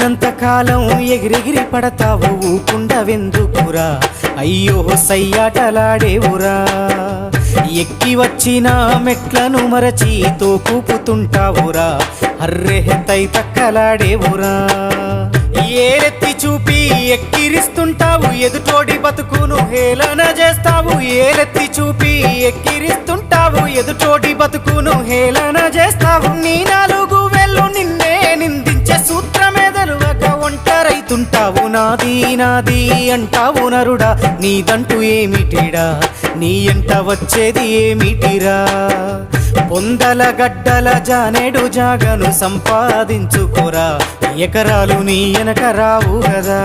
ఉన్నంత కాలం ఎగిరెగిరి పడతావు ఊకుండవెందుకురా అయ్యో సయ్యాటలాడేవురా ఎక్కి వచ్చిన మెట్లను మరచి తోకూపుతుంటావురా అర్రె తై తక్కలాడేవురా ఏలెత్తి చూపి ఎక్కిరిస్తుంటావు ఎదుటోడి బతుకును హేళన చేస్తావు ఏలెత్తి చూపి ఎక్కిరిస్తుంటావు ఎదుటోడి బతుకును హేళన చేస్తావు నీ నాలుగు వేళ్ళు నిన్నే నిందించే సూత్రమేదలువక ఒంటరైతుంటావు నాది నాది అంటావు నరుడా నీదంటూ ఏమిటిడా నీ ఎంట వచ్చేది ఏమిటిరా పొందల గడ్డల జానేడు జాగను సంపాదించుకోరా ఎకరాలు నీ వెనక రావు కదా।